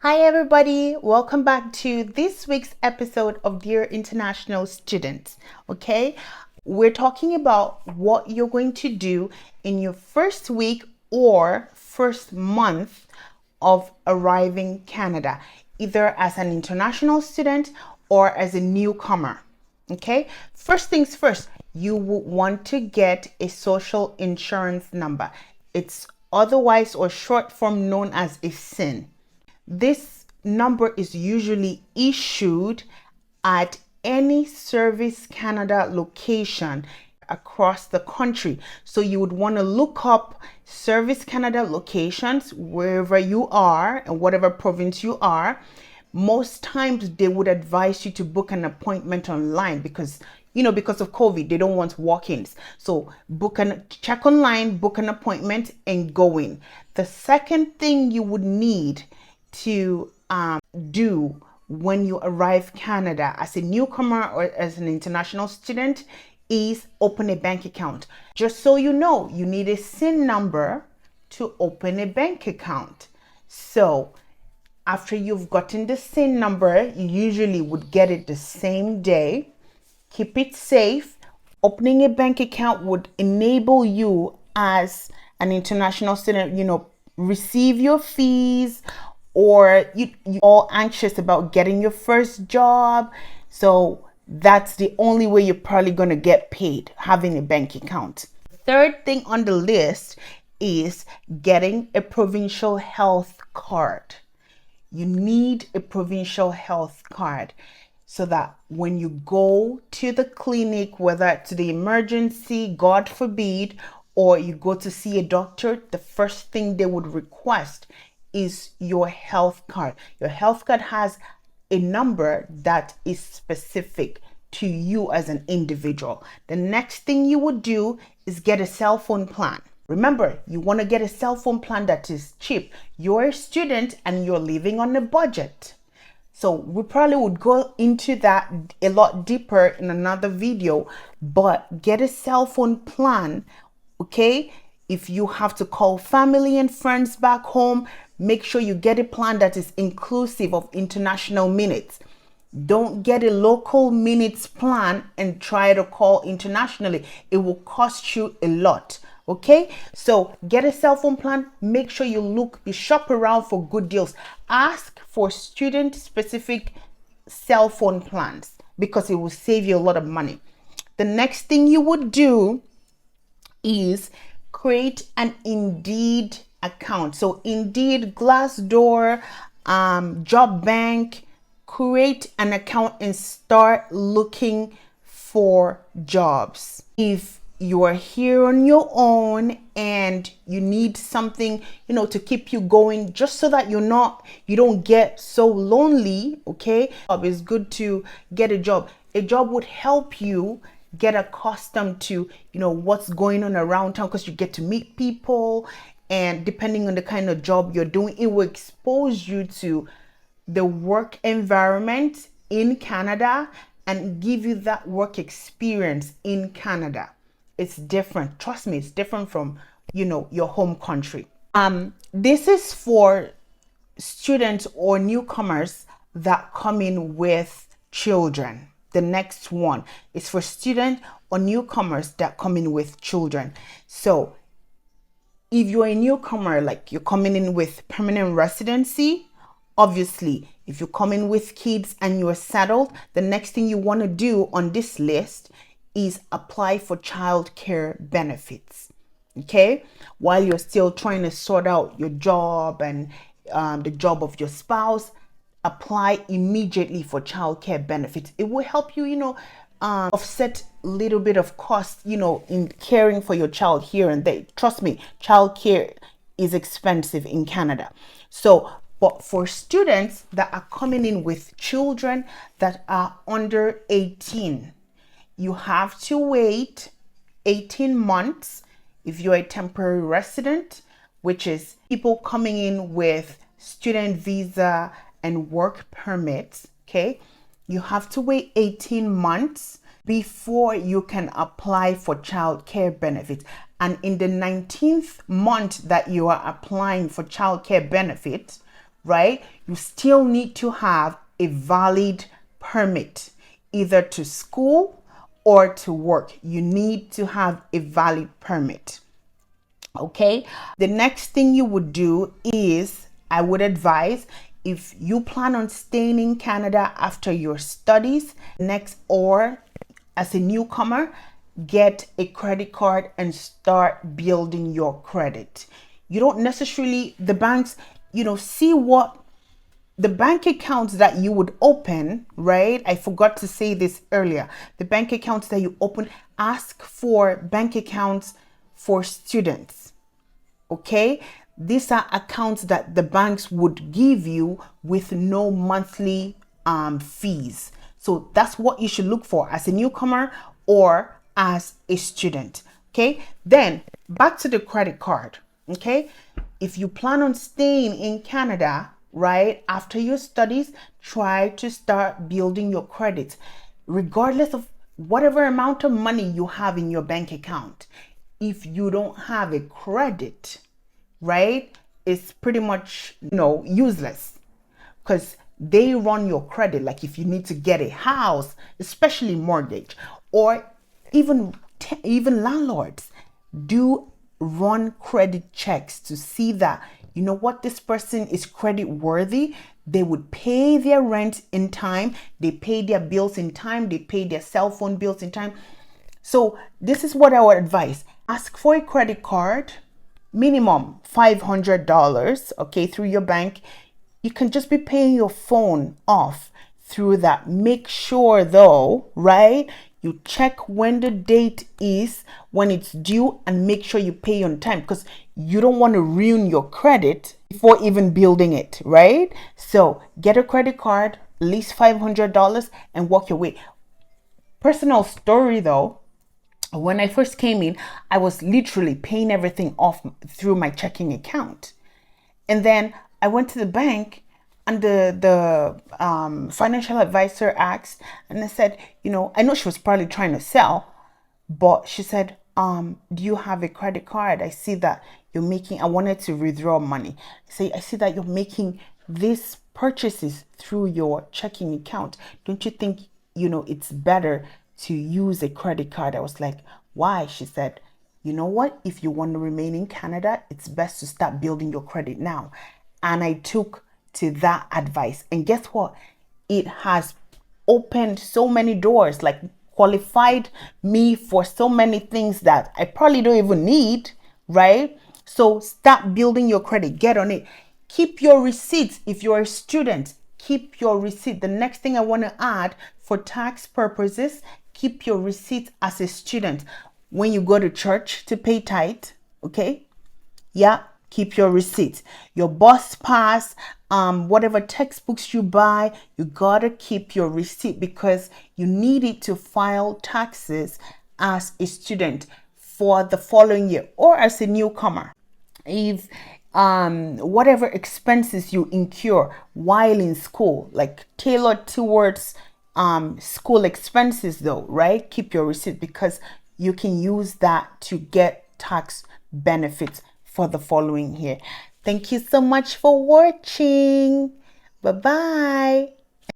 Hi everybody, welcome back to this week's episode of Dear International Students. Okay, we're talking about what you're going to do in your first week or first month of arriving Canada, either as an international student or as a newcomer. Okay, first things first, you will want to get a social insurance number. It's otherwise or short form known as a SIN. This number is usually issued at any Service Canada location across the country. So you would want to look up Service Canada locations wherever you are and whatever province you are. Most times they would advise you to book an appointment online because of COVID, they don't want walk-ins. So check online, book an appointment and go in. The second thing you would need to do when you arrive Canada as a newcomer or as an international student is open a bank account. Just so you know, you need a SIN number to open a bank account. So after you've gotten the SIN number, you usually would get it the same day. Keep it safe. Opening a bank account would enable you as an international student, receive your fees, or you all anxious about getting your first job. So that's the only way you're probably going to get paid, having a bank account. Third thing on the list is getting a provincial health card. You need a provincial health card so that when you go to the clinic, whether it's the emergency, God forbid, or you go to see a doctor, the first thing they would request is your health card. Your health card has a number that is specific to you as an individual. The next thing you would do is get a cell phone plan. Remember, you want to get a cell phone plan that is cheap. You're a student and you're living on a budget. So we probably would go into that a lot deeper in another video, but get a cell phone plan, okay? If you have to call family and friends back home, make sure you get a plan that is inclusive of international minutes. Don't get a local minutes plan and try to call internationally. It will cost you a lot. Okay, so get a cell phone plan. Make sure you shop around for good deals. Ask for student specific cell phone plans because it will save you a lot of money. The next thing you would do is create an Indeed account. So Indeed, Glassdoor, Job Bank, create an account and start looking for jobs. If you are here on your own and you need something, to keep you going, just so that you don't get so lonely, okay? It's good to get a job. A job would help you get accustomed to, what's going on around town because you get to meet people. And depending on the kind of job you're doing, it will expose you to the work environment in Canada and give you that work experience in Canada. It's different. Trust me, it's different from, your home country. This is for students or newcomers that come in with children. The next one is for students or newcomers that come in with children. So if you're a newcomer, like you're coming in with permanent residency, obviously, if you come in with kids and you're settled, the next thing you want to do on this list is apply for child care benefits. Okay, while you're still trying to sort out your job and the job of your spouse, apply immediately for child care benefits. It will help you, offset a little bit of cost, in caring for your child here and there. Trust me, child care is expensive in Canada. So, but for students that are coming in with children that are under 18, you have to wait 18 months if you're a temporary resident, which is people coming in with student visa and work permits, okay? You have to wait 18 months before you can apply for child care benefits. And in the 19th month that you are applying for child care benefits, right? You still need to have a valid permit, either to school or to work. You need to have a valid permit. Okay, the next thing you would do is, I would advise, if you plan on staying in Canada after your studies next, or as a newcomer, get a credit card and start building your credit. You don't necessarily, the banks, see what the bank accounts that you would open, right? I forgot to say this earlier. The bank accounts that you open, ask for bank accounts for students. Okay, these are accounts that the banks would give you with no monthly fees. So that's what you should look for as a newcomer or as a student. Okay, then back to the credit card. Okay, if you plan on staying in Canada, right, after your studies, try to start building your credit, regardless of whatever amount of money you have in your bank account. If you don't have a credit, right, it's pretty much, useless, because they run your credit. Like if you need to get a house, especially mortgage, or even landlords do run credit checks to see that, what, this person is credit worthy. They would pay their rent in time, they pay their bills in time, they pay their cell phone bills in time. So this is what I would advise. Ask for a credit card, minimum $500, okay, through your bank. You can just be paying your phone off through that. Make sure though, right, you check when the date is, when it's due, and make sure you pay on time, because you don't want to ruin your credit before even building it, right? So get a credit card, at least $500, and walk your way. Personal story though, when I first came in, I was literally paying everything off through my checking account. And then I went to the bank, and the financial advisor asked, and I said, I know she was probably trying to sell, but she said, do you have a credit card? I see that you're making, I wanted to withdraw money. I see that you're making these purchases through your checking account. Don't you think, it's better to use a credit card? I was like, why? She said, you know what? If you want to remain in Canada, it's best to start building your credit now. And I took to that advice. And guess what? It has opened so many doors, like qualified me for so many things that I probably don't even need, right? So start building your credit. Get on it. Keep your receipts. If you're a student, keep your receipt. The next thing I want to add, for tax purposes, keep your receipts as a student. When you go to church to pay tithe, okay? Yeah, keep your receipts. Your bus pass, whatever textbooks you buy, you gotta keep your receipt, because you need it to file taxes as a student for the following year, or as a newcomer. If whatever expenses you incur while in school, like tailored towards school expenses though, right? Keep your receipt, because you can use that to get tax benefits for the following year. Thank you so much for watching. Bye bye.